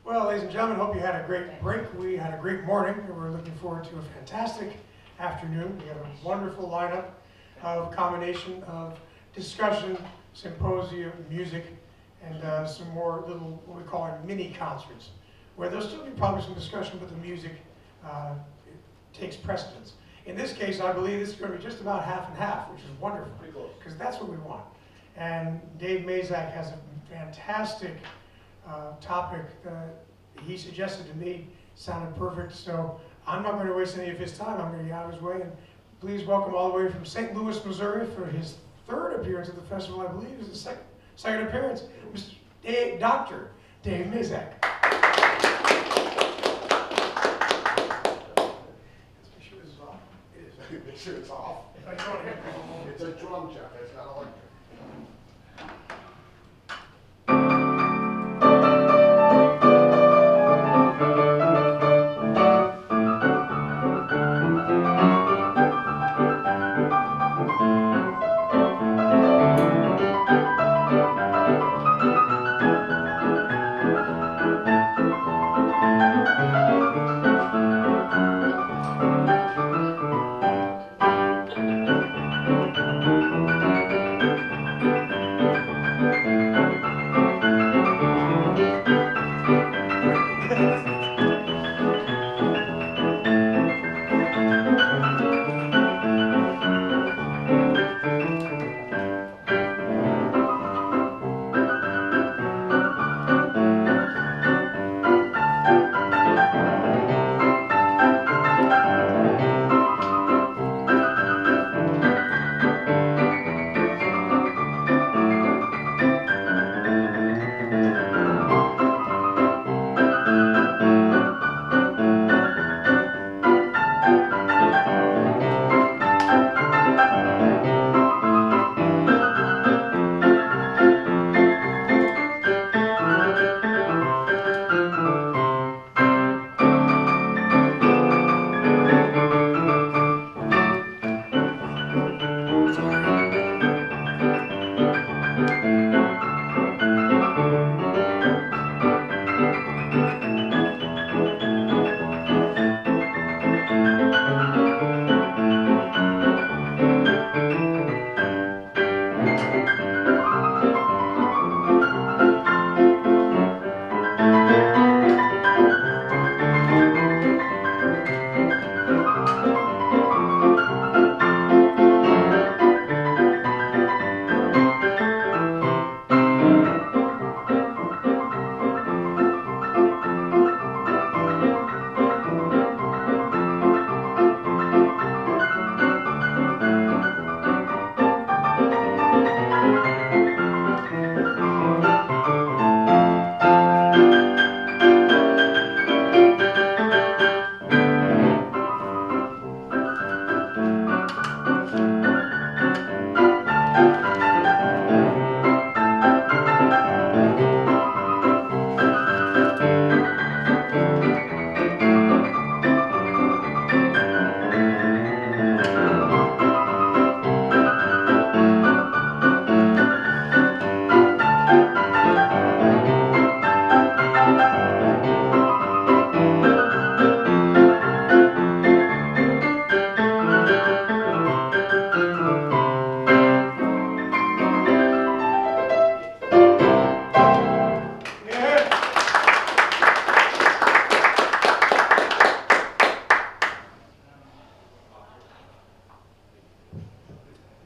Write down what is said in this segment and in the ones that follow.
Well, ladies and gentlemen, hope you had a great break. We had a great morning, and we're looking forward to a fantastic afternoon. We have a wonderful lineup of combination of discussion, symposium, music, and some more little, what we call mini concerts, where there'll still be probably some discussion, but the music takes precedence. In this case, I believe this is going to be just about half and half, which is wonderful, because that's what we want. And Dave Mazak has a fantastic topic he suggested to me, sounded perfect, so I'm not going to waste any of his time. I'm going to get out of his way, and please welcome all the way from St. Louis, Missouri for his third appearance at the festival, I believe is his second appearance, Dr. Dave Mazak. Let's make sure this is off. It is. Make sure it's off. It's a drum check, it's not electric.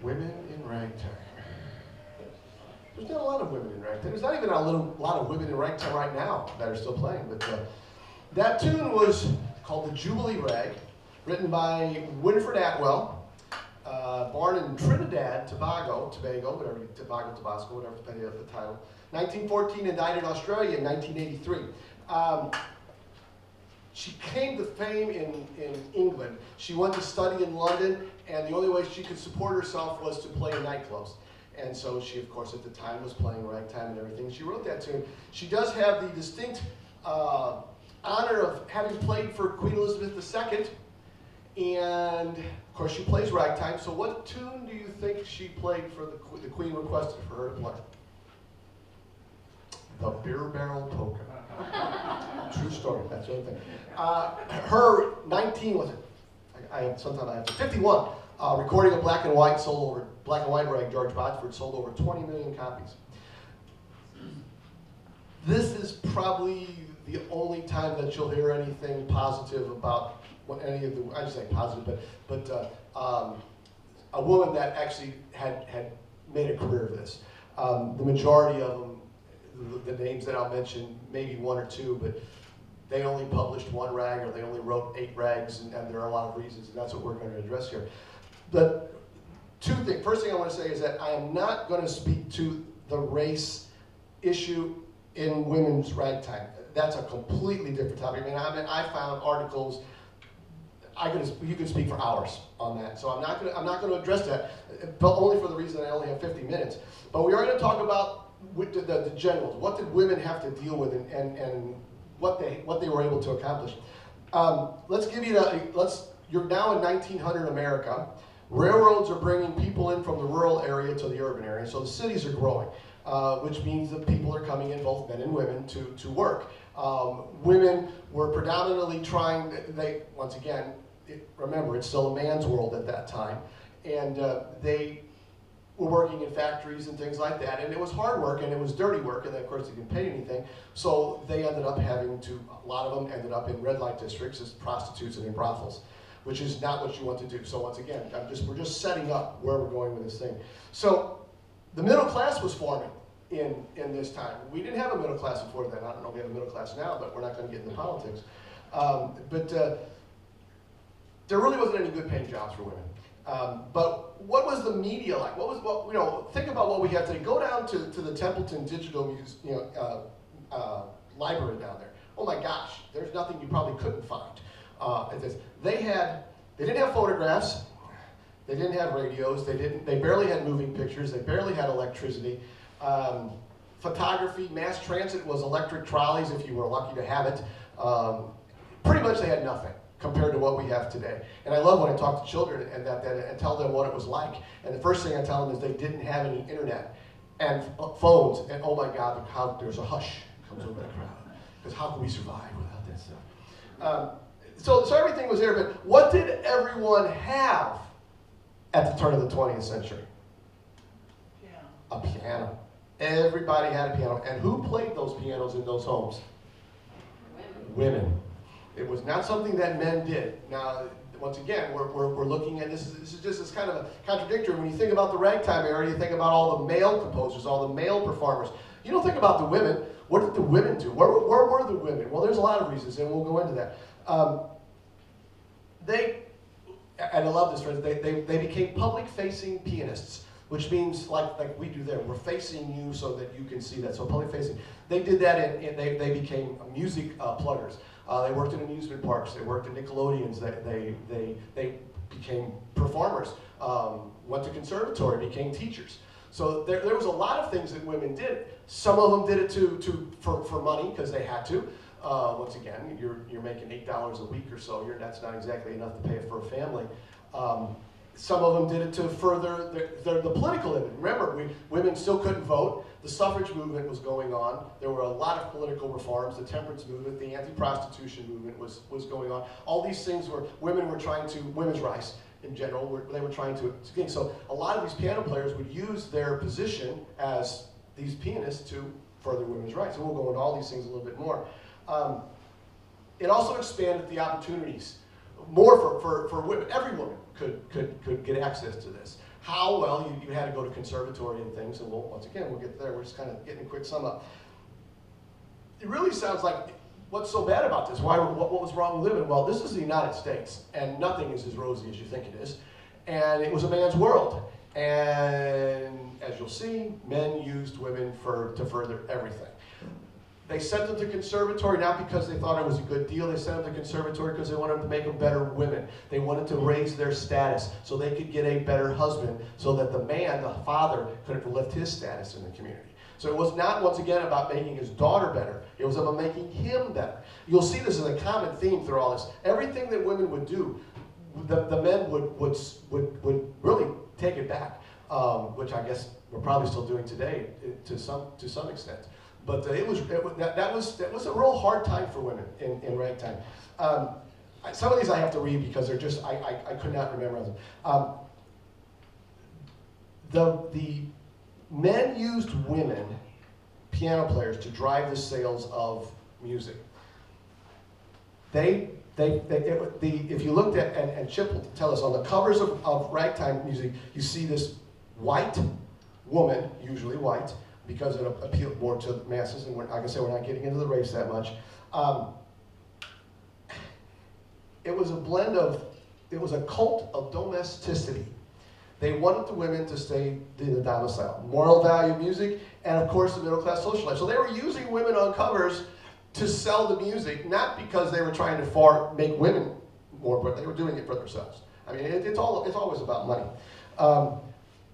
Women in ragtime. There's not a lot of women in ragtime. There's not even a lot of women in ragtime right now that are still playing. But that tune was called the Jubilee Rag, written by Winfred Atwell, born in Trinidad, Tobago, whatever, depending on the title, 1914, and died in Australia in 1983. She came to fame in England. She went to study in London, and the only way she could support herself was to play in nightclubs. And so she, of course, at the time was playing ragtime and everything. She wrote that tune. She does have the distinct honor of having played for Queen Elizabeth II, and of course she plays ragtime. So what tune do you think she played for the Queen requested for her to play? The Beer Barrel Polka. True story. That's the other thing. Her 19 was it? Sometimes I have to 51. Recording of Black and White sold over Black and White rag George Botsford sold over 20 million copies. This is probably the only time that you'll hear anything positive about any of the, I just say positive, but a woman that actually had made a career of this. The majority of them, the names that I'll mention, maybe one or two, but they only published one rag or they only wrote 8 rags, and there are a lot of reasons, and that's what we're going to address here. But two things. First thing I want to say is that I am not going to speak to the race issue in women's ragtime. That's a completely different topic. I found articles. You could speak for hours on that. So I'm not going to address that, but only for the reason I only have 50 minutes. But we are going to talk about the generals. What did women have to deal with, and what they were able to accomplish. Let's give you you're now in 1900 America. Railroads are bringing people in from the rural area to the urban area, so the cities are growing, which means that people are coming in, both men and women, to work. Women were predominantly trying, once again, remember, it's still a man's world at that time, and they were working in factories and things like that, and it was hard work and it was dirty work, and of course they didn't pay anything, so they ended up having to, a lot of them ended up in red light districts as prostitutes and in brothels, which is not what you want to do. So once again, we're just setting up where we're going with this thing. So the middle class was forming in this time. We didn't have a middle class before then. I don't know if we have a middle class now, but we're not going to get into politics. There really wasn't any good paying jobs for women. But what was the media like? Think about what we have today. Go down to the Templeton Digital Library down there. Oh my gosh, there's nothing you probably couldn't find. They didn't have photographs. They didn't have radios. They barely had moving pictures. They barely had electricity. Photography, mass transit was electric trolleys if you were lucky to have it. Pretty much they had nothing compared to what we have today. And I love when I talk to children and tell them what it was like. And the first thing I tell them is they didn't have any internet and phones. And oh my God, there's a hush comes over the crowd. Because how can we survive without that stuff? So everything was there, but what did everyone have at the turn of the 20th century? Piano. A piano. Everybody had a piano. And who played those pianos in those homes? Women. It was not something that men did. Now, once again, we're looking at this is just as kind of a contradictory. When you think about the ragtime era, you think about all the male composers, all the male performers. You don't think about the women. What did the women do? Where were the women? Well, there's a lot of reasons, and we'll go into that. And I love this phrase, they became public-facing pianists, which means like we do there. We're facing you so that you can see that. So public-facing. They did that, and they became music pluggers. They worked in amusement parks. They worked in Nickelodeons. They became performers. Went to conservatory, became teachers. So there was a lot of things that women did. Some of them did it for money because they had to. Once again, you're making $8 a week or so. That's not exactly enough to pay for a family. Some of them did it to further the political limit. Remember, women still couldn't vote. The suffrage movement was going on. There were a lot of political reforms. The temperance movement, the anti-prostitution movement was going on. All these things women were trying to, women's rights in general, they were trying to gain. So a lot of these piano players would use their position as these pianists to further women's rights. And we'll go into all these things a little bit more. It also expanded the opportunities more for women. Every woman could get access to this. How? Well, you had to go to conservatory and things, and once again, we'll get there. We're just kind of getting a quick sum up. It really sounds like, what's so bad about this? What was wrong with women? Well, this is the United States, and nothing is as rosy as you think it is. And it was a man's world. And as you'll see, men used women to further everything. They sent them to conservatory not because they thought it was a good deal. They sent them to conservatory because they wanted to make them better women. They wanted to raise their status so they could get a better husband so that the man, the father, could lift his status in the community. So it was not, once again, about making his daughter better. It was about making him better. You'll see this as a common theme through all this. Everything that women would do, the men would really take it back, which I guess we're probably still doing today to some extent. But that was a real hard time for women in ragtime. Some of these I have to read because they're just, I could not remember them. The men used women, piano players, to drive the sales of music. If you looked at, and Chip will tell us, on the covers of ragtime music, you see this white woman, usually white, because it appealed more to masses, and like I said, we're not getting into the race that much. It was a blend of, it was a cult of domesticity. They wanted the women to stay in the domicile. Moral value music, and of course the middle class social life. So they were using women on covers to sell the music, not because they were trying to make women more, but they were doing it for themselves. I mean, it's always about money.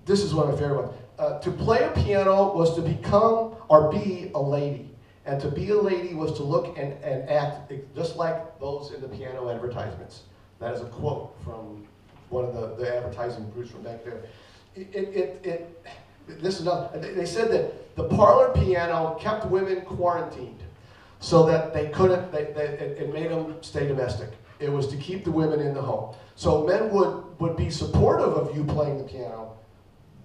This is one of my favorite ones. To play a piano was to become or be a lady. And to be a lady was to look and act just like those in the piano advertisements. That is a quote from one of the advertising groups from back there. This is another. They said that the parlor piano kept women quarantined so that they couldn't, it made them stay domestic. It was to keep the women in the home. So men would be supportive of you playing the piano,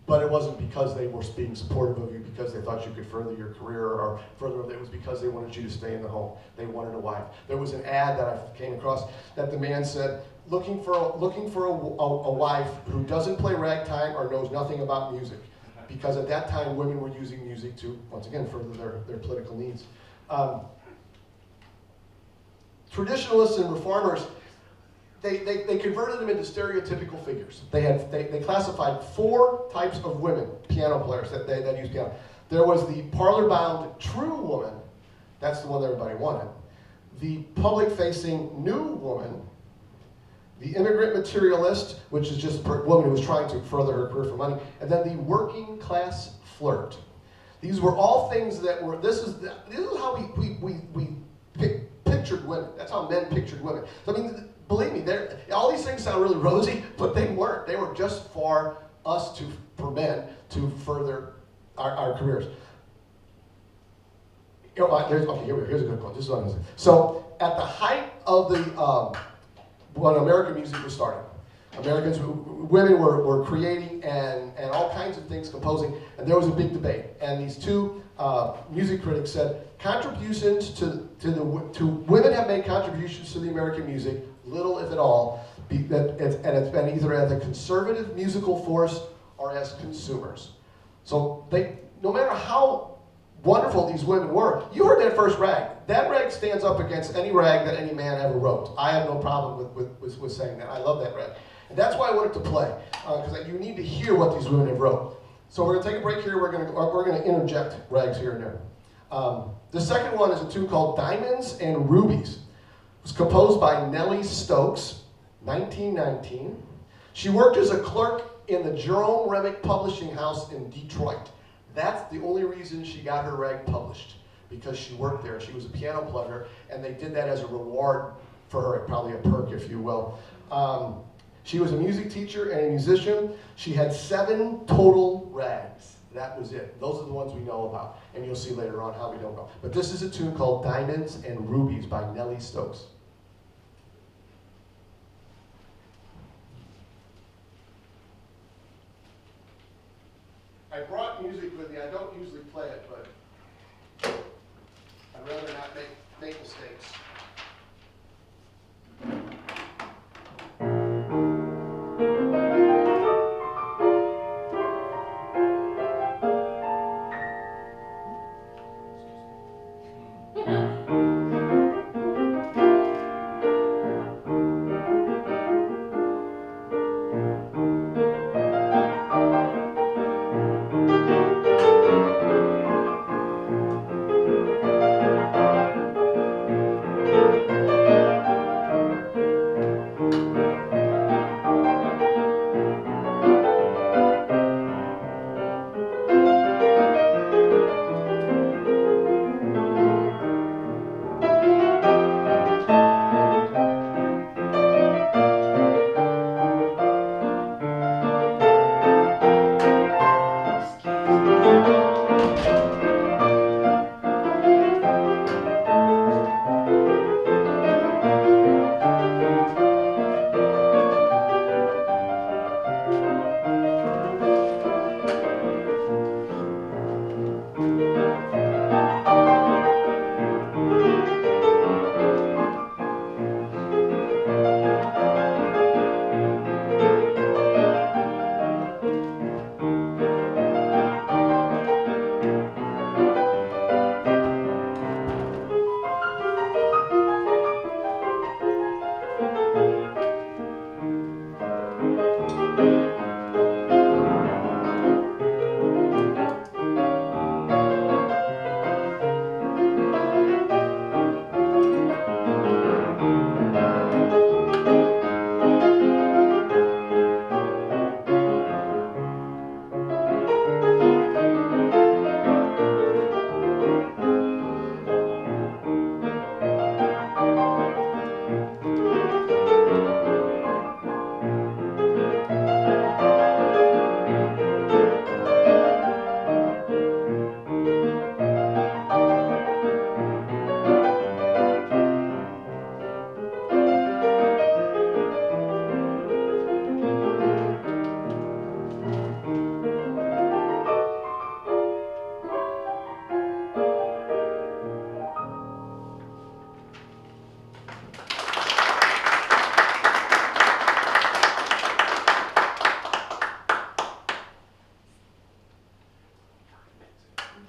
but it wasn't because they were being supportive of you because they thought you could further your career or further, it was because they wanted you to stay in the home. They wanted a wife. There was an ad that I came across that the man said, looking for a wife who doesn't play ragtime or knows nothing about music. Because at that time, women were using music to, once again, further their political needs. Traditionalists and reformers, they converted them into stereotypical figures. They classified 4 types of women, piano players, that use piano. There was the parlor-bound true woman, that's the one that everybody wanted. The public-facing new woman, the immigrant materialist, which is just a woman who was trying to further her career for money, and then the working class flirt. These were all things that were, this is how we pictured women. That's how men pictured women. So, I mean, believe me, all these things sound really rosy, but they weren't. They were just for us, for men, to further our careers. Okay, here's a good quote. This is what I'm going to say. So, at the height of when American music was starting, women were creating and all kinds of things, composing, and there was a big debate. And these 2 music critics said, contributions to women have made contributions to the American music, little if at all, and it's been either as a conservative musical force or as consumers. So no matter how wonderful these women were, you heard that first rag. That rag stands up against any rag that any man ever wrote. I have no problem with saying that. I love that rag. And that's why I wanted to play, because you need to hear what these women have wrote. So we're going to take a break here. We're going to interject rags here and there. The second one is a tune called Diamonds and Rubies. It was composed by Nellie Stokes, 1919. She worked as a clerk in the Jerome Remick Publishing House in Detroit. That's the only reason she got her rag published, because she worked there. She was a piano player, and they did that as a reward for her, probably a perk, if you will. She was a music teacher and a musician. She had 7 total rags. That was it. Those are the ones we know about, and you'll see later on how we don't know. But this is a tune called Diamonds and Rubies by Nellie Stokes. I brought music with me. I don't usually play it, but I'd rather not make mistakes.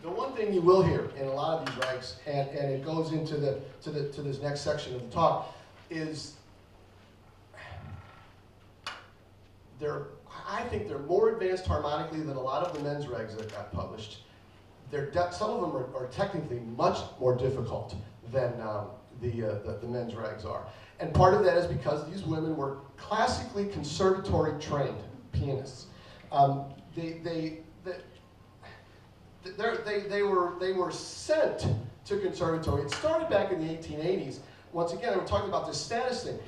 The one thing you will hear in a lot of these rags, and it goes into to this next section of the talk, is I think they're more advanced harmonically than a lot of the men's regs that got published. Some of them are technically much more difficult than the men's regs are. And part of that is because these women were classically conservatory trained pianists. They were sent to conservatory. It started back in the 1880s. Once again, we're talking about this status thing.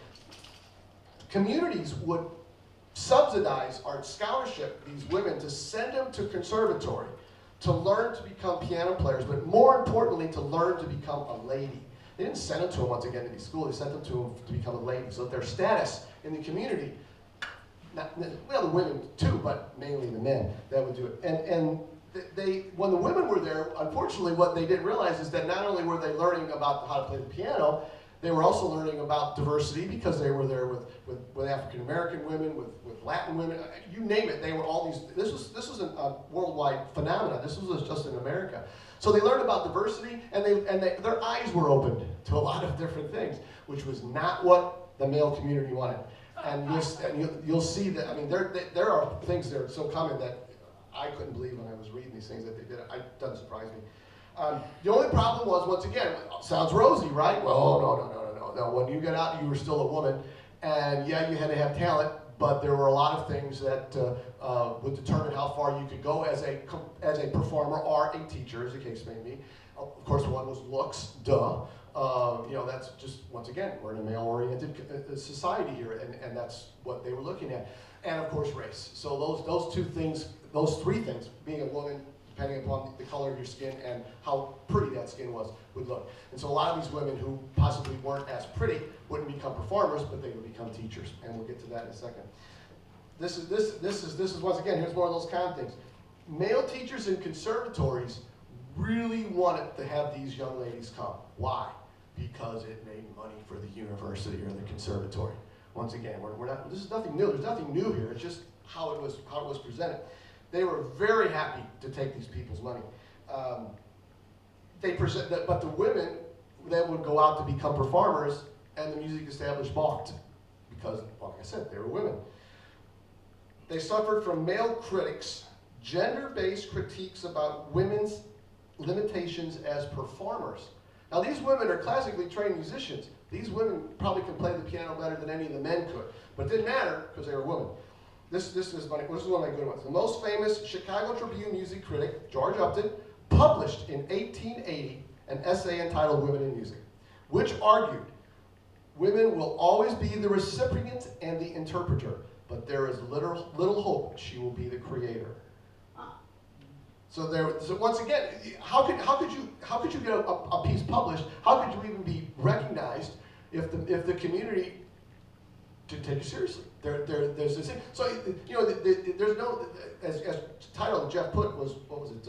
Communities would subsidize art scholarship, these women, to send them to conservatory to learn to become piano players, but more importantly, to learn to become a lady. They didn't send them to them once again to be school, they sent them to them to become a lady. So their status in the community, well, the women too, but mainly the men that would do it. And when the women were there, unfortunately, what they didn't realize is that not only were they learning about how to play the piano, they were also learning about diversity because they were there with African American women, with Latin women, you name it. They were all these. This was a worldwide phenomenon. This was just in America. So they learned about diversity, and their eyes were opened to a lot of different things, which was not what the male community wanted. And you'll see that. I mean, there are things that are so common that I couldn't believe when I was reading these things that they did. It doesn't surprise me. The only problem was, once again, sounds rosy, right? Well, no. When you got out, you were still a woman, and yeah, you had to have talent, but there were a lot of things that would determine how far you could go as a performer or a teacher, as the case may be. Of course, one was looks, duh. That's just, once again, we're in a male-oriented society here, and that's what they were looking at. And of course, race. So those three things, being a woman, depending upon the color of your skin and how pretty that skin would look. And so a lot of these women who possibly weren't as pretty wouldn't become performers, but they would become teachers. And we'll get to that in a second. This is once again, here's one of those kind of things. Male teachers in conservatories really wanted to have these young ladies come. Why? Because it made money for the university or the conservatory. Once again, this is nothing new. There's nothing new here. It's just how it was presented. They were very happy to take these people's money. But the women then would go out to become performers, and the music establishment balked because, like I said, they were women. They suffered from male critics, gender-based critiques about women's limitations as performers. Now, these women are classically trained musicians. These women probably can play the piano better than any of the men could, but it didn't matter because they were women. This is one of my good ones. The most famous Chicago Tribune music critic, George Upton, published in 1880 an essay entitled Women in Music, which argued, women will always be the recipient and the interpreter, but there is little hope she will be the creator. So once again, how could you get a piece published? How could you even be recognized if the community didn't take you seriously? There's this thing. So there's no, as the title that Jeff put was, what was it?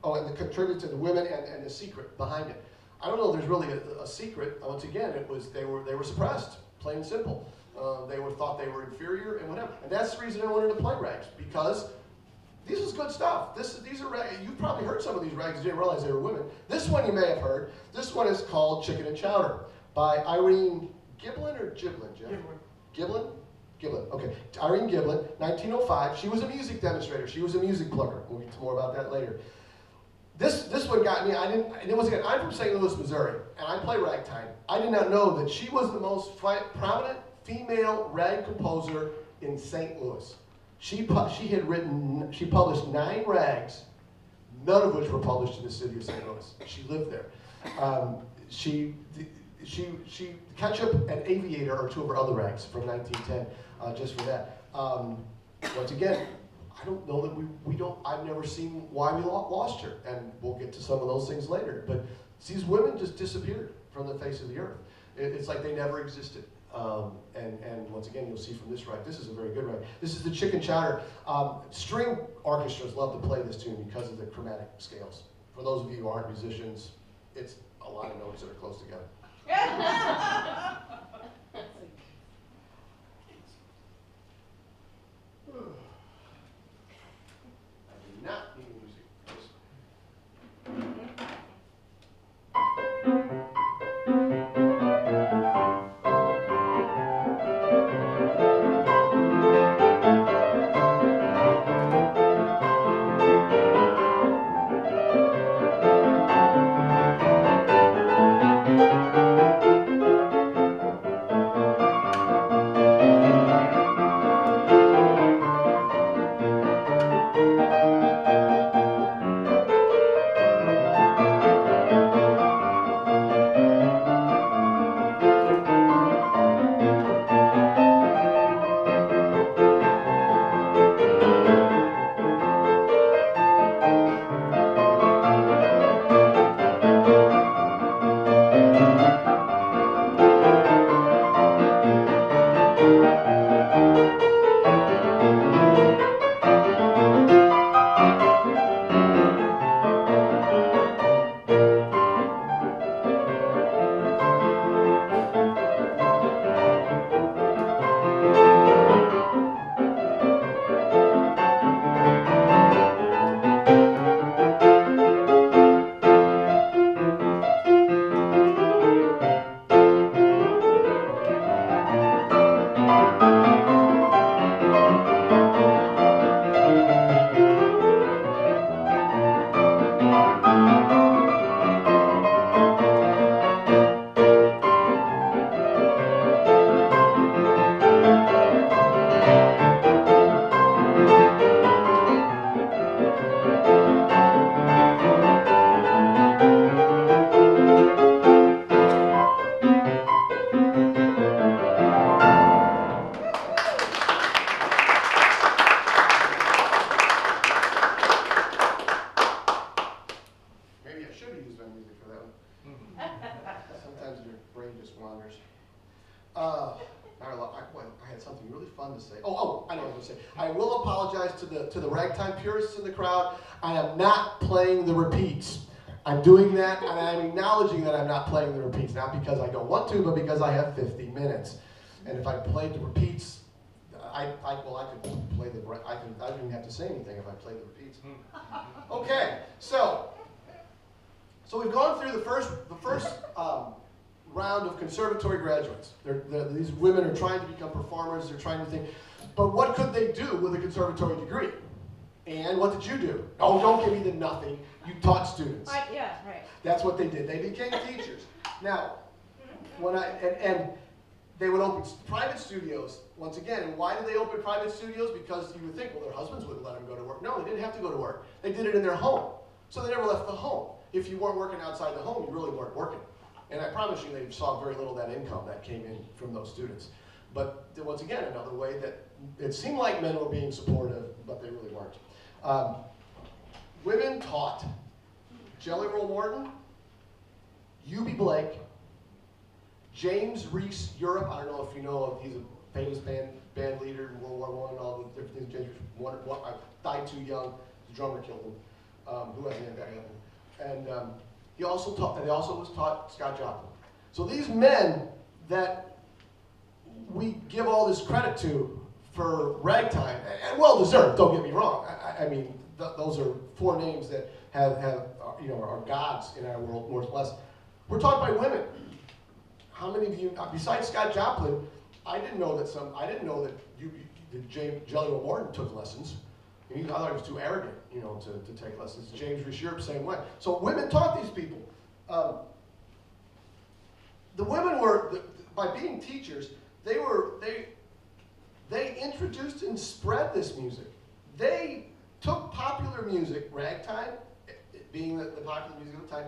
And the contribute to the women and the secret behind it. I don't know if there's really a secret. Once again, it was they were suppressed, plain and simple. They thought they were inferior and whatever. And that's the reason I wanted to play rags, because this is good stuff. These are rags. You've probably heard some of these rags. You didn't realize they were women. This one you may have heard. This one is called Chicken and Chowder by Irene Giblin or Giblin, Jeff? Giblin? Giblin, okay. Irene Giblin, 1905. She was a music demonstrator. She was a music plugger. We'll get to more about that later. This one got me. I'm from St. Louis, Missouri, and I play ragtime. I did not know that she was the most prominent female rag composer in St. Louis. She published 9 rags, none of which were published in the city of St. Louis. She lived there. She Ketchup and Aviator are 2 of her other rags from 1910, just for that. Once again, I don't know that I've never seen why we lost her, and we'll get to some of those things later. But these women just disappeared from the face of the earth. It's like they never existed. And once again, you'll see from this rag, this is a very good rag. This is the Chicken Chowder. String orchestras love to play this tune because of the chromatic scales. For those of you who aren't musicians, it's a lot of notes that are close together. I do not need music. wanted to say. I know what I was going to say. I will apologize to the ragtime purists in the crowd. I am not playing the repeats. I'm doing that, and I'm acknowledging that I'm not playing the repeats, not because I don't want to, but because I have 50 minutes. And if I played the repeats, I could play the. I don't even have to say anything if I played the repeats. Okay, so we've gone through the first round of conservatory graduates. These women are trying to become performers. They're trying to think, but what could they do with a conservatory degree? And what did you do? Oh, don't give me the nothing. You taught students. Yeah, right. That's what they did. They became teachers. Now, and they would open private studios once again. And why did they open private studios? Because you would think, well, their husbands wouldn't let them go to work. No, they didn't have to go to work. They did it in their home. So they never left the home. If you weren't working outside the home, you really weren't working. And I promise you, they saw very little of that income that came in from those students. But once again, another way that it seemed like men were being supportive, but they really weren't. Women taught Jelly Roll Morton, Eubie Blake, James Reese Europe. I don't know if you know, he's a famous band leader in World War I, all the different things. Died too young. The drummer killed him. Who hasn't had that happen? And he also taught. They also was taught Scott Joplin. So these men that we give all this credit to for ragtime, and well deserved. Don't get me wrong. I mean, those are four names that have are gods in our world, more or less. We're taught by women. How many of you, besides Scott Joplin, I didn't know that Jelly Roll Morton took lessons. I thought he was too arrogant, to take lessons. James Reese Europe, same way. So women taught these people. The women were, by being teachers, they introduced and spread this music. They took popular music, ragtime, being the popular music of the time,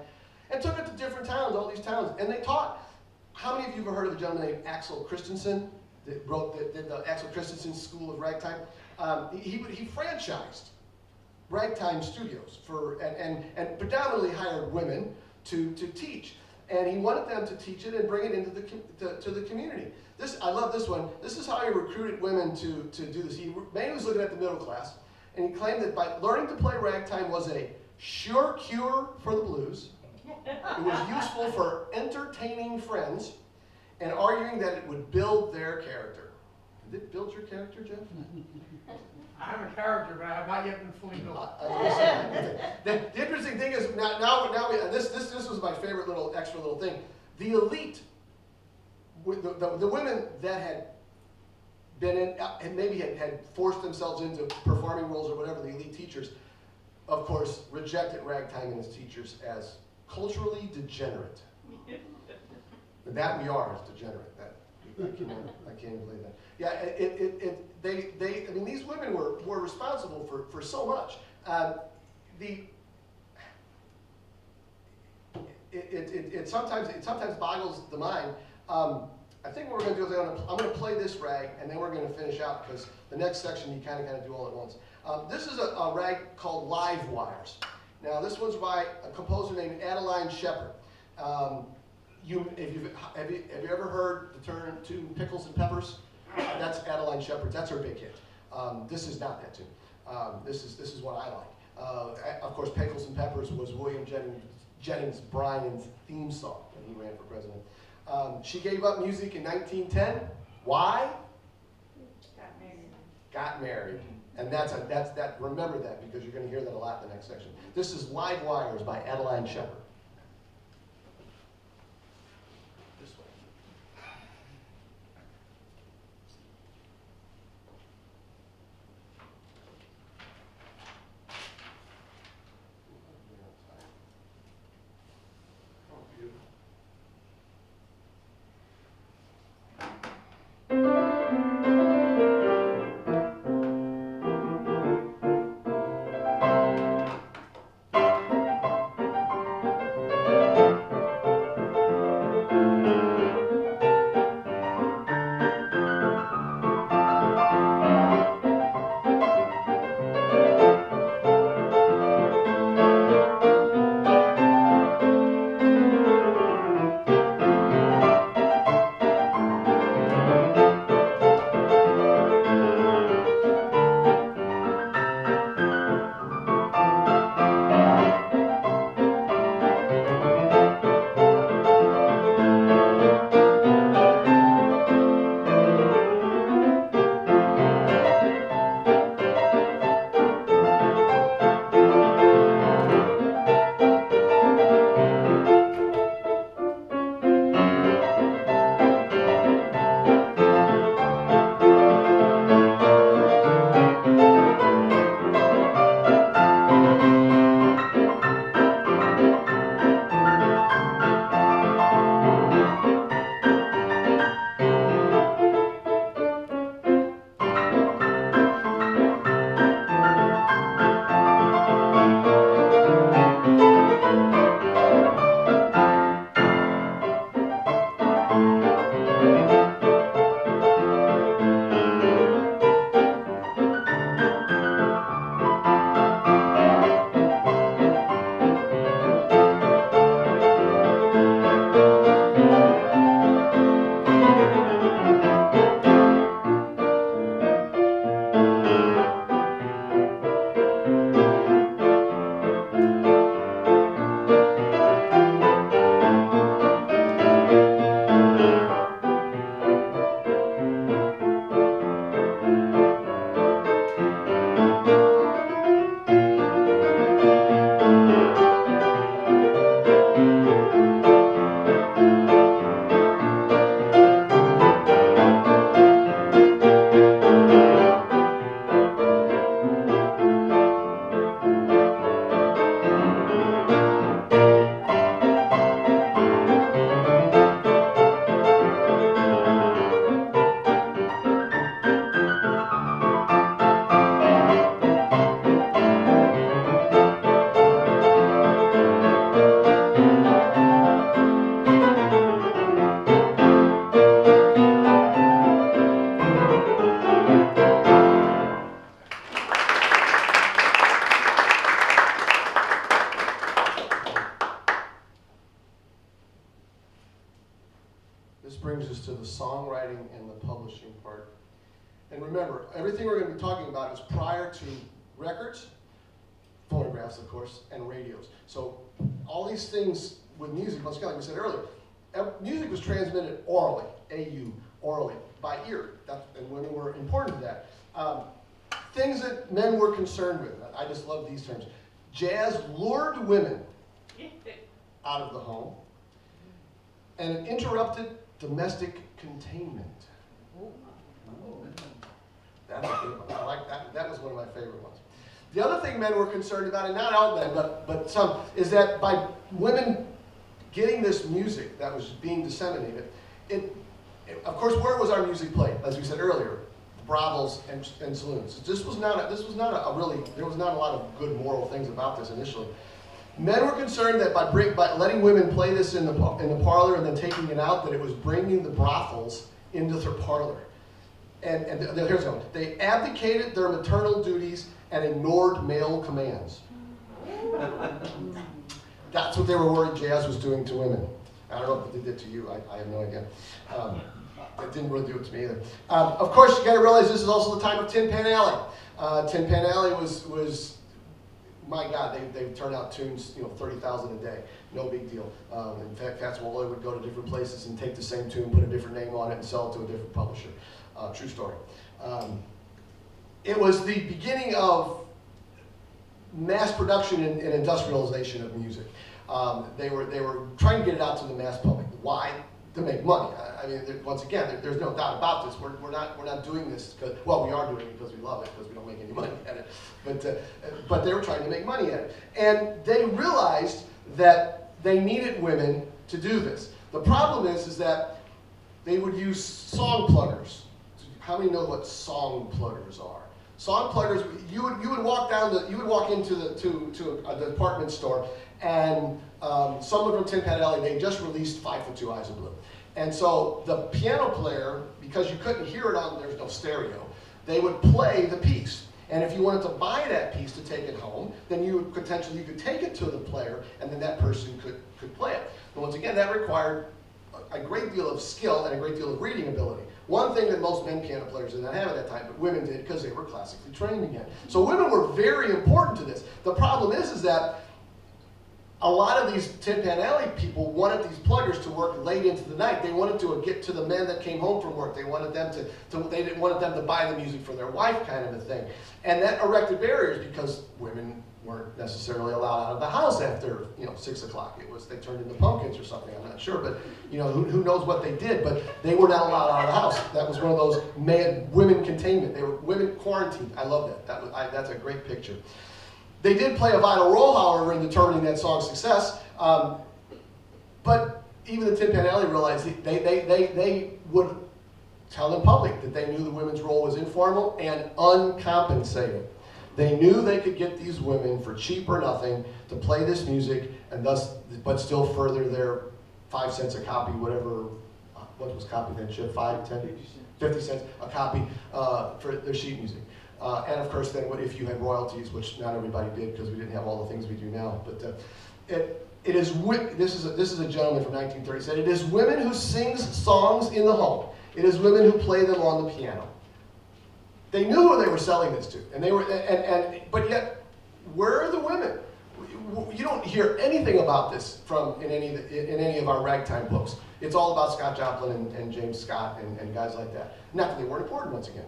and took it to different towns, all these towns, and they taught. How many of you have ever heard of a gentleman named Axel Christensen that did the Axel Christensen School of Ragtime? He franchised ragtime studios and predominantly hired women to teach. And he wanted them to teach it and bring it into to the community. I love this one. This is how he recruited women to do this. He mainly was looking at the middle class, and he claimed that by learning to play ragtime was a sure cure for the blues. It was useful for entertaining friends, and arguing that it would build their character. Did it build your character, Jeff? I'm a character, but I have not yet been fully built. The interesting thing is this was my favorite extra little thing. The elite, the women that had been in and maybe had forced themselves into performing roles or whatever, the elite teachers, of course, rejected ragtime and its teachers as culturally degenerate. And that we are as degenerate. I can't believe that. Yeah, I mean, these women were responsible for so much. It sometimes boggles the mind. I think what we're going to do is I'm going to play this rag, and then we're going to finish out, because the next section you kind of do all at once. This is a rag called Live Wires. Now, this one's by a composer named Adeline Shepard. Have you ever heard the term tune Pickles and Peppers? That's Adeline Shepard. That's her big hit. This is not that tune. This is what I like. Of course, Pickles and Peppers was William Jennings Bryan's theme song when he ran for president. She gave up music in 1910. Why? Got married. And remember that, because you're going to hear that a lot in the next section. This is Live Wires by Adeline Shepard. This way. brings us to the songwriting and the publishing part. And remember, everything we're going to be talking about is prior to records, phonographs, of course, and radios. So all these things with music, once again, like we said earlier, music was transmitted orally, A-U, orally, by ear. And women were important to that. Things that men were concerned with. I just love these terms. Jazz lured women out of the home, and it interrupted domestic containment. That's a good one. I like that. That was one of my favorite ones. The other thing men were concerned about, and not all men, but some, is that by women getting this music that was being disseminated, of course, where was our music played? As we said earlier, brothels and saloons. There was not a lot of good moral things about this initially. Men were concerned that by letting women play this in the parlor and then taking it out, that it was bringing the brothels into their parlor. And here's one. They abdicated their maternal duties and ignored male commands. That's what they were worried jazz was doing to women. I don't know if they did to you. I have no idea. It didn't really do it to me either. Of course, you got to realize this is also the time of Tin Pan Alley. Tin Pan Alley was my God, they turn out tunes, 30,000 a day. No big deal. In fact, Fats Waller would go to different places and take the same tune, put a different name on it, and sell it to a different publisher. True story. It was the beginning of mass production and industrialization of music. They were trying to get it out to the mass public. Why? To make money. I mean, once again, there's no doubt about this. We're not doing this because, well, we are doing it because we love it, because we don't make any money at it. But they were trying to make money at it, and they realized that they needed women to do this. The problem is that they would use song pluggers. How many know what song pluggers are? Song pluggers. You would walk into a department store, and someone from Tin Pan Alley, they just released 5'2" Eyes of Blue. And so the piano player, because you couldn't hear it there's no stereo, they would play the piece. And if you wanted to buy that piece to take it home, then you could take it to the player, and then that person could play it. But once again, that required a great deal of skill and a great deal of reading ability. One thing that most men piano players did not have at that time, but women did because they were classically trained again. So women were very important to this. The problem is that a lot of these Tin Pan Alley people wanted these pluggers to work late into the night. They wanted to get to the men that came home from work. They wanted them they didn't want them to buy the music for their wife, kind of a thing. And that erected barriers because women weren't necessarily allowed out of the house after 6 o'clock. They turned into pumpkins or something. I'm not sure, but who knows what they did? But they were not allowed out of the house. That was one of those women containment. They were women quarantined. I love that. That's a great picture. They did play a vital role, however, in determining that song's success. But even the Tin Pan Alley realized they would tell in public that they knew the women's role was informal and uncompensated. They knew they could get these women for cheap or nothing to play this music, and but still further their 5 cents a copy, whatever. What was copy then? 5, 10, 50 cents a copy for their sheet music. And of course, then if you had royalties, which not everybody did because we didn't have all the things we do now. But this is a gentleman from 1930 said, "It is women who sing songs in the home. It is women who play them on the piano." They knew who they were selling this to, but yet, where are the women? You don't hear anything about this in any of our ragtime books. It's all about Scott Joplin and James Scott and guys like that. Not that they weren't important, once again.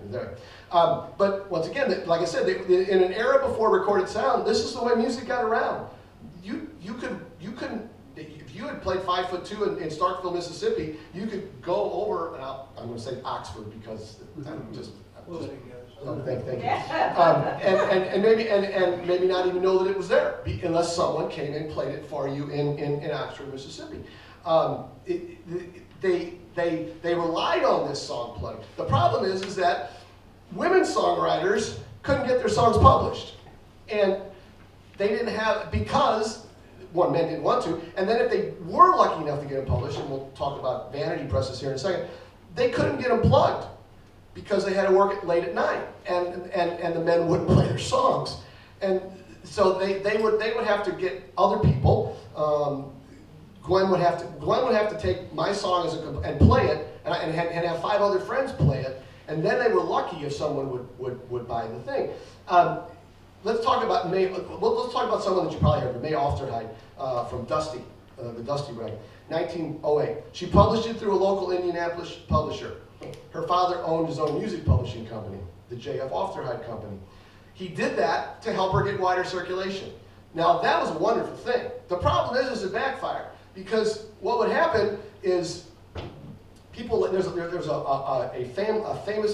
But once again, like I said, in an era before recorded sound, this is the way music got around. You couldn't. If you had played 5'2" in Starkville, Mississippi, you could go over. And I'm going to say Oxford because I'm just. Thank you. And maybe not even know that it was there, unless someone came and played it for you in Oxford, Mississippi. They relied on this song plug. The problem is that women songwriters couldn't get their songs published, and they didn't have because men didn't want to, and then if they were lucky enough to get them published, and we'll talk about vanity presses here in a second, they couldn't get them plugged because they had to work it late at night, and the men wouldn't play their songs, and so they would have to get other people, Gwen would have to take my song and play it, and have 5 other friends play it, and then they were lucky if someone would buy the thing. Let's talk about let's talk about someone that you probably heard, May Ofterheide from Dusty, the Dusty Rag, 1908. She published it through a local Indianapolis publisher. Her father owned his own music publishing company, the J.F. Ofterheide Company. He did that to help her get wider circulation. Now, that was a wonderful thing. The problem is it backfired, because what would happen is people, there's a famous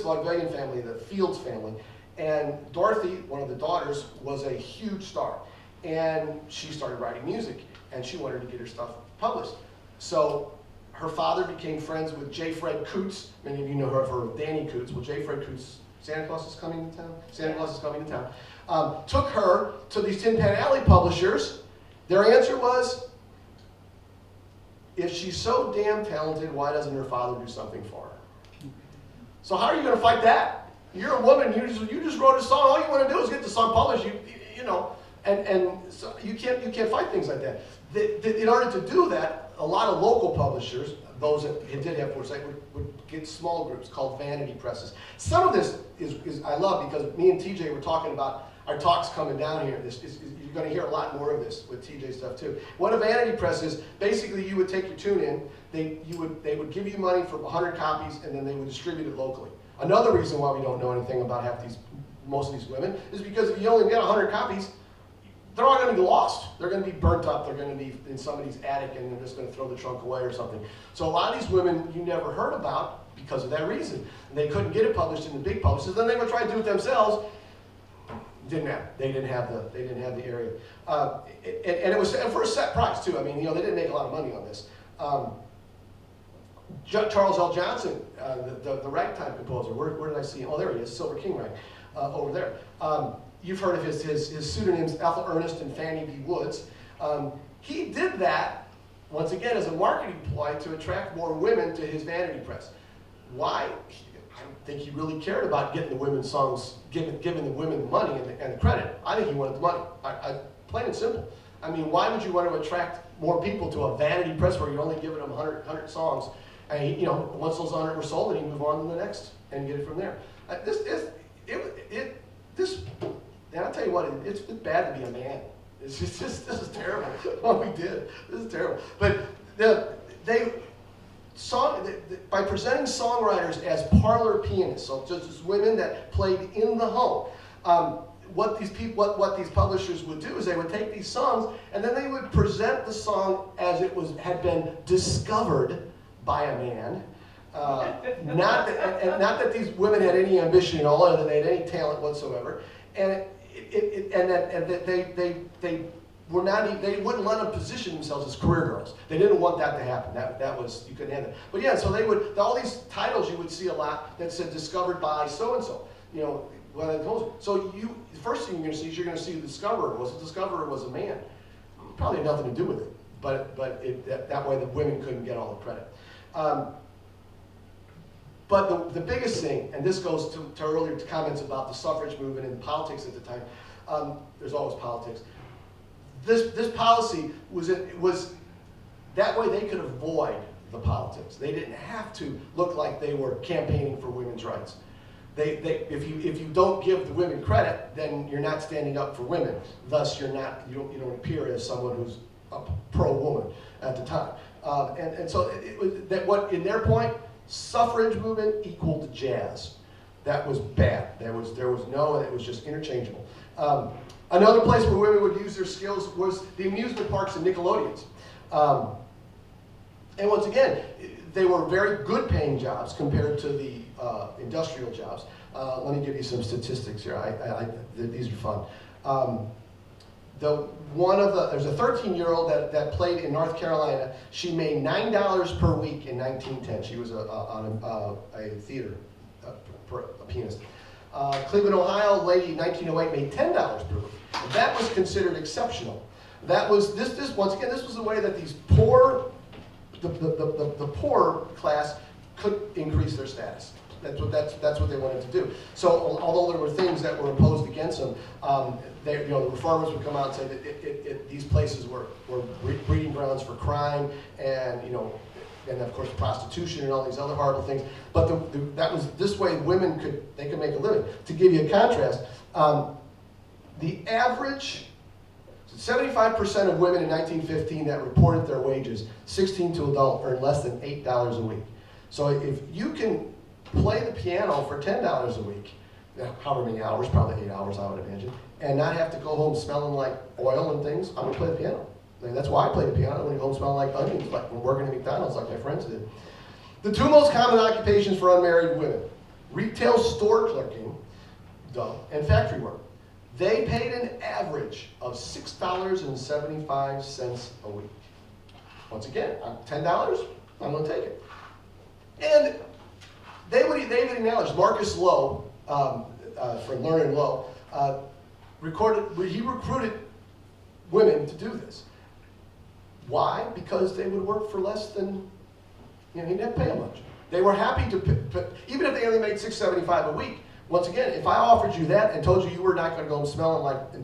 vaudevillian family, the Fields family, and Dorothy, one of the daughters, was a huge star. And she started writing music, and she wanted to get her stuff published. So her father became friends with J. Fred Coots. Many of you know her for Danny Coots. Well, J. Fred Coots, Santa Claus is coming to town? Santa Claus is coming to town. Took her to these Tin Pan Alley publishers. Their answer was, if she's so damn talented, why doesn't her father do something for her? So how are you going to fight that? You're a woman, you just wrote a song, all you want to do is get the song published, you know, and so you can't fight things like that. In order to do that, a lot of local publishers, those that did have foresight, would get small groups called vanity presses. Some of this is I love, because me and TJ were talking about our talks coming down here. You're going to hear a lot more of this with TJ stuff too. What a vanity press is, basically you would take your tune in, they would give you money for 100 copies, and then they would distribute it locally. Another reason why we don't know anything about most of these women is because if you only get 100 copies, they're all going to be lost. They're going to be burnt up. They're going to be in somebody's attic, and they're just going to throw the trunk away or something. So a lot of these women you never heard about because of that reason. And they couldn't get it published in the big publishers. Then they would try to do it themselves. Didn't happen. They didn't have the area, and it was for a set price too. I mean, they didn't make a lot of money on this. Charles L. Johnson, the Ragtime composer. Where did I see him? Oh, there he is, Silver King Rag, over there. You've heard of his pseudonyms, Ethel Ernest and Fannie B. Woods. He did that, once again, as a marketing ploy to attract more women to his vanity press. Why? I don't think he really cared about getting the women's songs, giving the women the money and the credit. I think he wanted the money. Plain and simple. I mean, why would you want to attract more people to a vanity press where you're only giving them 100 songs? And once those 100 were sold, then you move on to the next and get it from there. And I'll tell you what, it's bad to be a man. It's just this is terrible. What we did, this is terrible. But by presenting songwriters as parlor pianists, so just women that played in the home, what these publishers would do is they would take these songs and then they would present the song as it had been discovered by a man. Not that these women had any ambition at all, or that they had any talent whatsoever, and they wouldn't let them position themselves as career girls. They didn't want that to happen. That was, you couldn't have that. But yeah, so all these titles you would see a lot that said discovered by so and so. So the first thing you're going to see is you're going to see the discoverer. Was the discoverer was a man? Probably had nothing to do with it. But that way the women couldn't get all the credit. But the biggest thing, and this goes to earlier comments about the suffrage movement and politics at the time, there's always politics. This policy was that way they could avoid the politics. They didn't have to look like they were campaigning for women's rights. If you don't give the women credit, then you're not standing up for women. Thus, you don't appear as someone who's a pro-woman at the time. And so it was that what in their point, suffrage movement equaled jazz. That was bad. It was just interchangeable. Another place where women would use their skills was the amusement parks and Nickelodeons. And once again, they were very good paying jobs compared to the industrial jobs. Let me give you some statistics here. These are fun. There's a 13-year-old that played in North Carolina. She made $9 per week in 1910. She was a theater a pianist. Cleveland, Ohio, lady in 1908 made $10 per week. That was considered exceptional. That was this once again. This was the way that these poor, the poor class could increase their status. That's what they wanted to do. So although there were things that were imposed against them, the reformers would come out and say that these places were breeding grounds for crime, and and of course prostitution and all these other horrible things. But that was this way women could make a living. To give you a contrast, the average 75% of women in 1915 that reported their wages, 16 to adult, earned less than $8 a week. So if you can play the piano for $10 a week, however many hours, probably 8 hours I would imagine, and not have to go home smelling like oil and things, I'm going to play the piano. I mean, that's why I play the piano. When you go home smelling like onions, like when working at McDonald's like my friends did. The two most common occupations for unmarried women, retail store clerking, and factory work. They paid an average of $6.75 a week. Once again, $10, I'm going to take it. And they would acknowledge, Marcus Lowe, from Learn & Lowe, he recruited women to do this. Why? Because they would work for less than, he didn't have to pay them much. They were happy to, even if they only made $6.75 a week. Once again, if I offered you that and told you were not going to go home smelling like the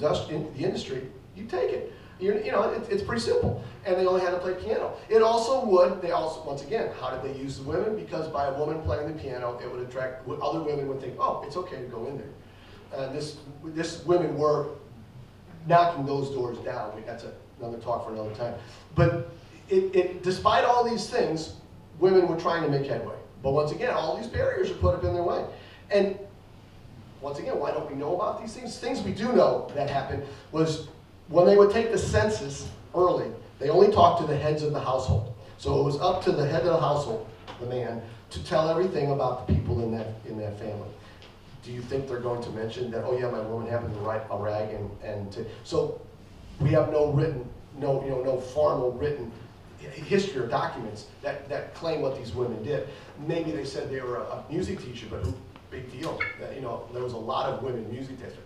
industry, you take it. It's pretty simple. And they only had to play piano. Once again, how did they use the women? Because by a woman playing the piano, it would attract, other women would think, oh, it's okay to go in there. This women were knocking those doors down. That's another talk for another time. But despite all these things, women were trying to make headway. But once again, all these barriers are put up in their way. And once again, why don't we know about these things? Things we do know that happened was when they would take the census early, they only talked to the heads of the household. So it was up to the head of the household, the man, to tell everything about the people in that family. Do you think they're going to mention that, oh yeah, my woman happened to write a rag so we have no formal written history or documents that claim what these women did. Maybe they said they were a music teacher, but big deal. There was a lot of women music teachers.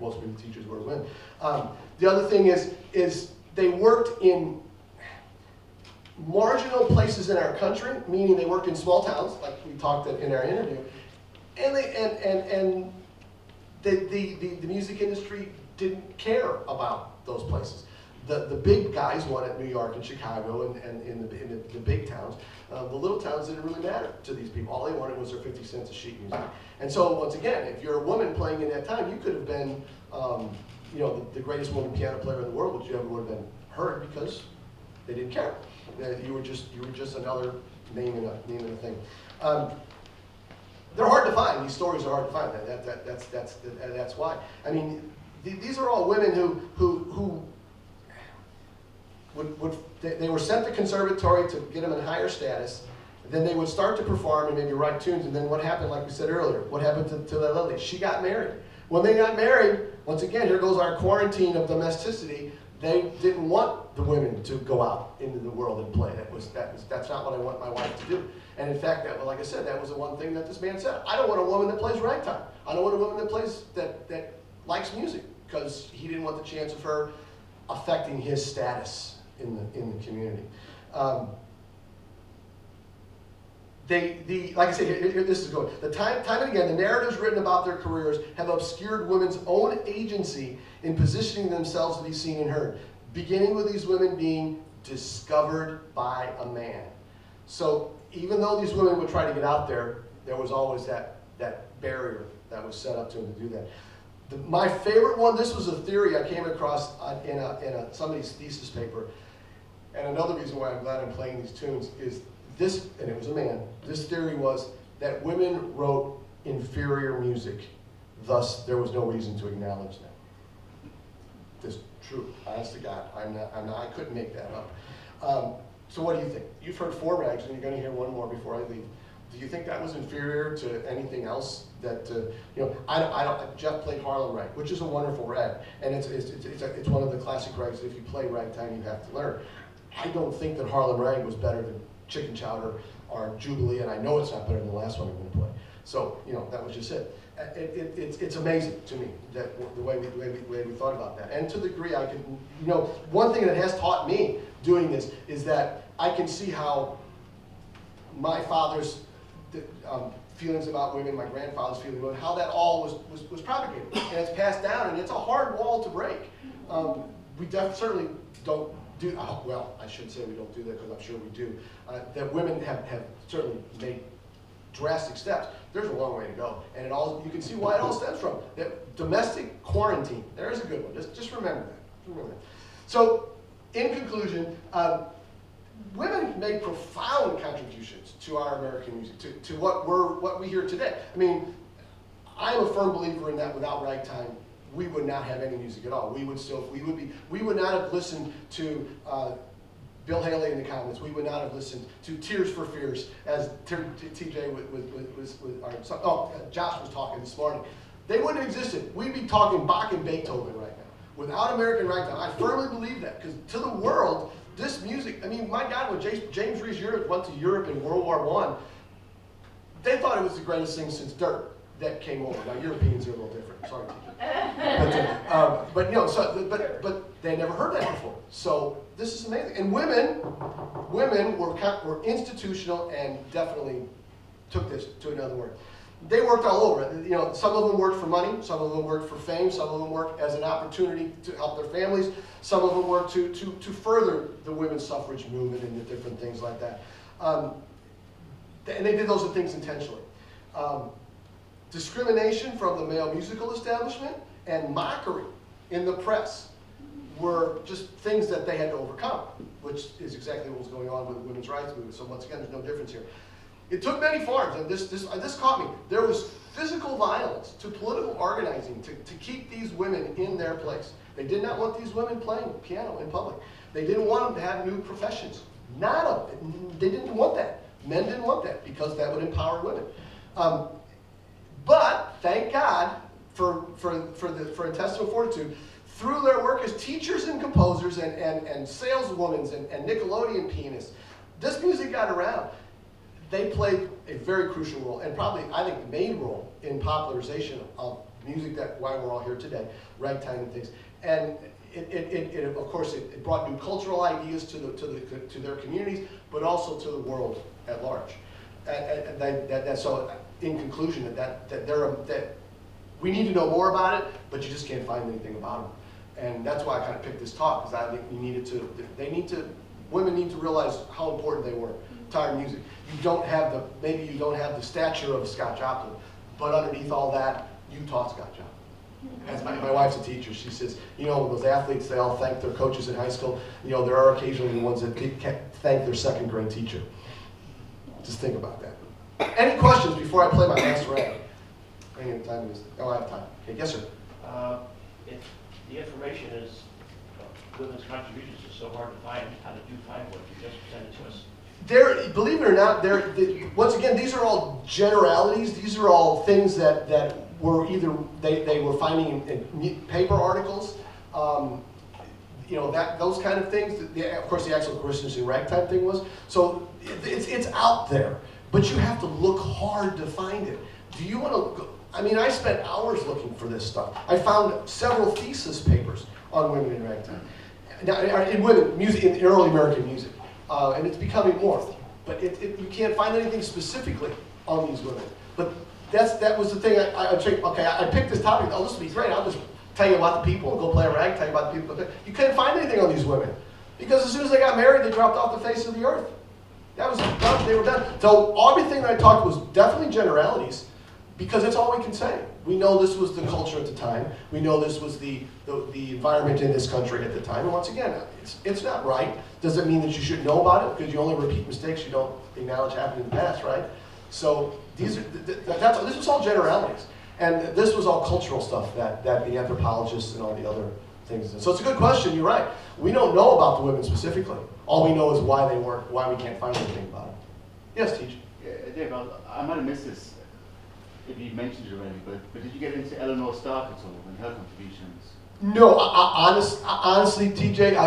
Most music teachers were women. The other thing is they worked in marginal places in our country, meaning they worked in small towns, like we talked in our interview, and the music industry didn't care about those places. The big guys wanted New York and Chicago and in the big towns. The little towns didn't really matter to these people. All they wanted was their 50 cents a sheet music. And so once again, if you're a woman playing in that time, you could have been the greatest woman piano player in the world, but you never would have been heard because they didn't care. You were just another name in a thing. They're hard to find. These stories are hard to find. That's why. I mean, these are all women who they were sent to conservatory to get them in higher status. Then they would start to perform and maybe write tunes. And then what happened, like we said earlier, what happened to that lady? She got married. When they got married, once again, here goes our quarantine of domesticity. They didn't want the women to go out into the world and play. That's not what I want my wife to do. And in fact, like I said, that was the one thing that this man said. I don't want a woman that plays ragtime. I don't want a woman that plays that likes music, because he didn't want the chance of her affecting his status in the community. Like I said, this is good. Time and again, the narratives written about their careers have obscured women's own agency in positioning themselves to be seen and heard, beginning with these women being discovered by a man. So even though these women would try to get out there, there was always that barrier that was set up to them to do that. My favorite one, this was a theory I came across in somebody's thesis paper, and another reason why I'm glad I'm playing these tunes is this, and it was a man, this theory was that women wrote inferior music, thus there was no reason to acknowledge them. This is true, honest to God, I couldn't make that up. So what do you think? You've heard 4 rags, and you're going to hear one more before I leave. Do you think that was inferior to anything else? That Jeff played Harlem Rag, which is a wonderful rag, and it's one of the classic rags that if you play ragtime, you have to learn. I don't think that Harlem Rag was better than Chicken Chowder or Jubilee, and I know it's not better than the last one I'm going to play. So that was just it. It's amazing to me that the way we thought about that, and to the degree I can, one thing that has taught me doing this is that I can see how my father's feelings about women, my grandfather's feelings about how that all was propagated. And it's passed down, and it's a hard wall to break. We certainly don't do, well, I shouldn't say we don't do that because I'm sure we do, that women have certainly made drastic steps. There's a long way to go. And it all, you can see why it all stems from. That domestic quarantine, there's a good one. Just remember that. Remember that. So, in conclusion, women make profound contributions to our American music, to what we hear today. I mean, I'm a firm believer in that without Ragtime, we would not have any music at all. We would not have listened to Bill Haley in the comments. We would not have listened to Tears for Fears, as TJ Josh was talking this morning. They wouldn't have existed. We'd be talking Bach and Beethoven right now. Without American Ragtime, I firmly believe that, because to the world, this music, I mean, my God, when James Reese went to Europe in World War I, they thought it was the greatest thing since dirt that came over. Now, Europeans are a little different. Sorry, teacher. But you know, but they never heard that before. So this is amazing. And women were institutional and definitely took this to another word. They worked all over. You know, some of them worked for money, some of them worked for fame, some of them worked as an opportunity to help their families, some of them worked to further the women's suffrage movement and the different things like that. And they did those things intentionally. Discrimination from the male musical establishment and mockery in the press were just things that they had to overcome, which is exactly what was going on with the women's rights movement. So once again, there's no difference here. It took many forms, and this caught me. There was physical violence to political organizing to keep these women in their place. They did not want these women playing piano in public. They didn't want them to have new professions. They didn't want that. Men didn't want that because that would empower women. But thank God for intestinal fortitude. Through their work as teachers and composers and saleswomen and Nickelodeon pianists, this music got around. They played a very crucial role, and probably, I think, the main role in popularization of music, that why we're all here today, ragtime and things. And it of course, it brought new cultural ideas to their communities, but also to the world at large. So, in conclusion, that we need to know more about it, but you just can't find anything about them. And that's why I kind of picked this talk, because I think women need to realize how important they were to our music. Maybe you don't have the stature of Scott Joplin, but underneath all that, you taught Scott Joplin. As my wife's a teacher, she says, you know, those athletes, they all thank their coaches in high school. You know, there are occasionally the ones that thank their second grade teacher. Just think about that. Any questions before I play my last rag? I have time. Oh, I have time. Okay, yes, sir. If the information is women's contributions is so hard to find, how did you find what you just presented to us? Believe it or not, once again, these are all generalities. These are all things that were either they were finding in paper articles, you know, those kind of things. Of course, the Axel Christensen ragtime thing was. So it's out there, but you have to look hard to find it. Do you want to go? I mean, I spent hours looking for this stuff. I found several thesis papers on women in ragtime, now in women music, in early American music. And it's becoming more, but you can't find anything specifically on these women. But that was the thing. I picked this topic. Oh, this will be great. I'll just tell you about the people. Go play a rag. Tell you about the people. You couldn't find anything on these women because as soon as they got married, they dropped off the face of the earth. That was done. They were done. So everything that I talked was definitely generalities, because that's all we can say. We know this was the culture at the time. We know this was the environment in this country at the time. And once again, it's not right. Does it mean that you should know about it? Because you only repeat mistakes you don't acknowledge happened in the past, right? So this was all generalities. And this was all cultural stuff that the anthropologists and all the other things. So it's a good question, you're right. We don't know about the women specifically. All we know is why they weren't, why we can't find anything about them. Yes, Teach. Yeah, Dave, I might have missed this if you mentioned it already, but did you get into Eleanor Stark at all and her contributions? No, honestly, TJ,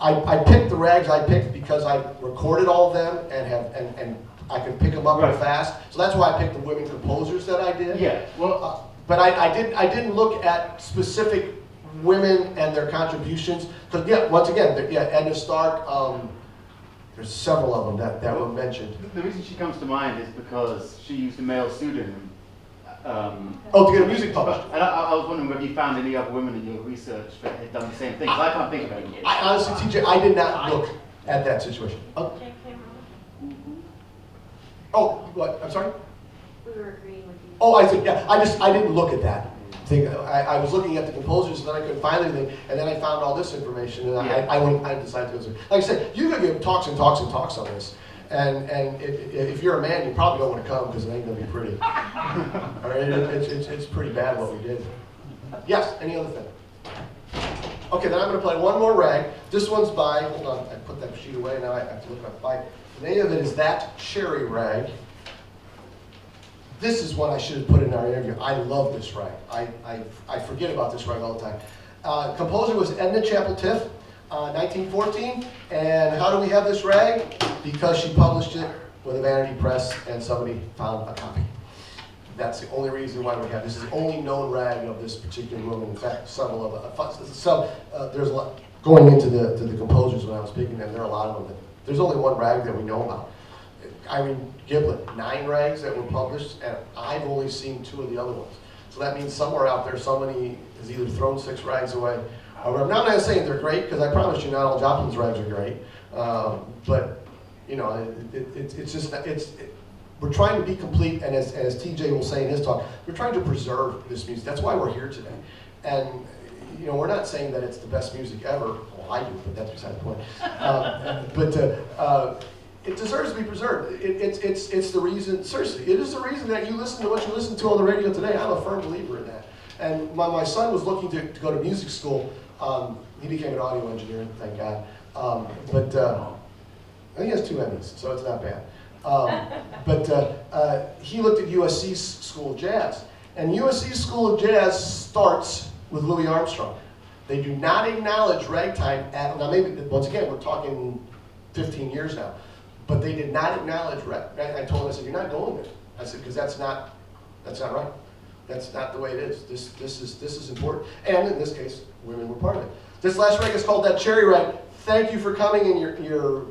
I picked the rags I picked because I recorded all of them and I could pick them up real fast. So that's why I picked the women composers that I did. Yeah. Well, but I didn't look at specific women and their contributions because once again, Edna Stark. There's several of them that were mentioned. The reason she comes to mind is because she used a male pseudonym. Oh, to get a music published. And I was wondering whether you found any other women in your research that had done the same thing, 'cause I can't think of any. I honestly, TJ, I did not look at that situation. Oh, what, I'm sorry? We were agreeing with you. Oh, I see, yeah, I didn't look at that. I was looking at the composers and then I couldn't find anything, and then I found all this information and I decided to go through. Like I said, you could give talks and talks and talks on this, and if you're a man, you probably don't want to come because it ain't gonna be pretty. All right, it's pretty bad what we did. Yes, any other thing? Okay, then I'm gonna play one more rag. This one's by, hold on, I put that sheet away, now I have to look up by. The name of it is That Cherry Rag. This is one I should have put in our interview. I love this rag. I forget about this rag all the time. Composer was Edna Chapel Tiff, 1914. And how do we have this rag? Because she published it with a vanity press and somebody found a copy. That's the only reason why we have this. Is the only known rag of this particular woman. In fact, several of them. There's a lot going into the composers when I was speaking to them. There are a lot of them. There's only one rag that we know about. Irene Giblin, 9 rags that were published, and I've only seen 2 of the other ones. So that means somewhere out there, somebody has either thrown 6 rags away. Now, I'm not saying they're great, because I promise you not all Joplin's rags are great. But, you know, it's just, we're trying to be complete, and as TJ will say in his talk, we're trying to preserve this music. That's why we're here today. And, you know, we're not saying that it's the best music ever. Well, I do, but that's beside the point. It deserves to be preserved. It's the reason, seriously, it is the reason that you listen to what you listen to on the radio today. I'm a firm believer in that. And my son was looking to go to music school. He became an audio engineer, thank God. But I think he has 2 Emmys, so it's not bad. But he looked at USC's School of Jazz. And USC's School of Jazz starts with Louis Armstrong. They do not acknowledge ragtime now maybe, once again, we're talking 15 years now. But they did not acknowledge ragtime. I told him, I said, you're not going there. I said, because that's not right. That's not the way it is. This is important. And in this case, women were part of it. This last rag is called That Cherry Rag. Thank you for coming and your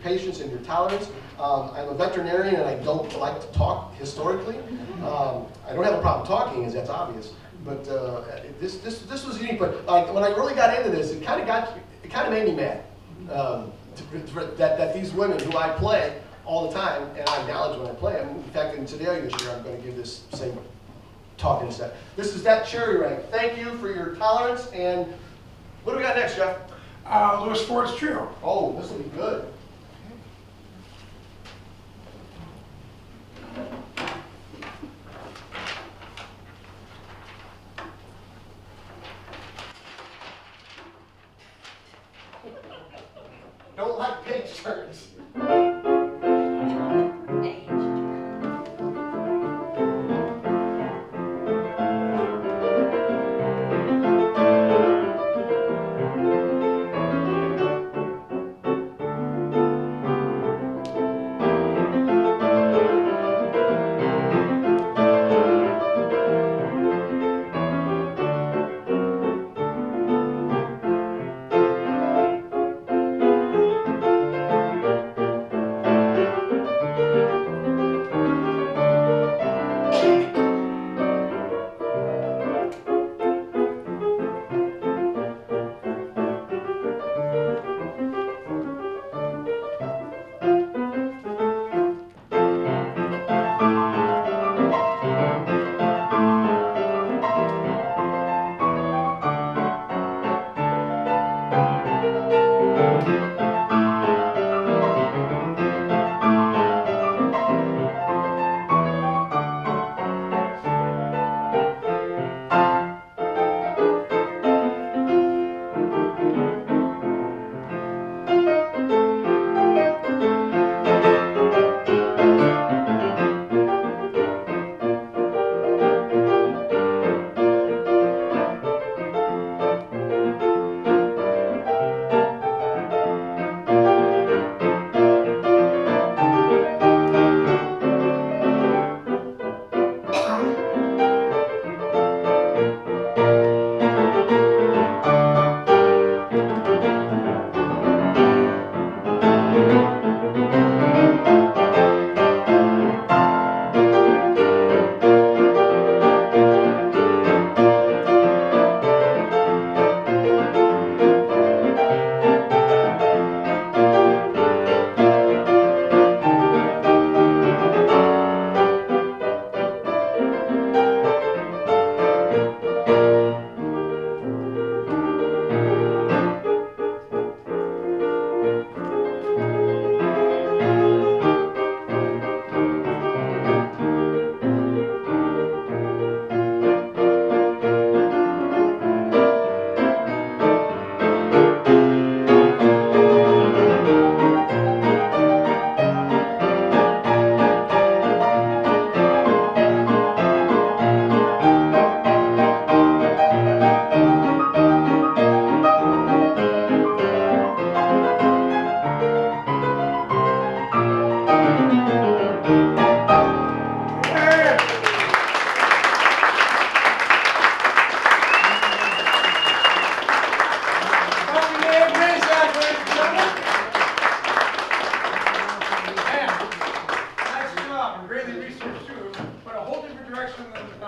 patience and your tolerance. I'm a veterinarian and I don't like to talk historically. I don't have a problem talking, as that's obvious. But this was unique. But when I really got into this, it kind of made me mad. That these women who I play all the time, and I acknowledge when I play them. In fact, in today this year, I'm going to give this same talk in a sec. This is That Cherry Rag. Thank you for your tolerance. And what do we got next, Jeff? Louis Ford's Trio. Oh, this will be good. Don't like page turns.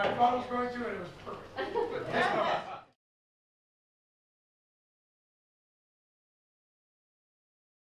I thought it was going to, and it was perfect. Yes, ma'am.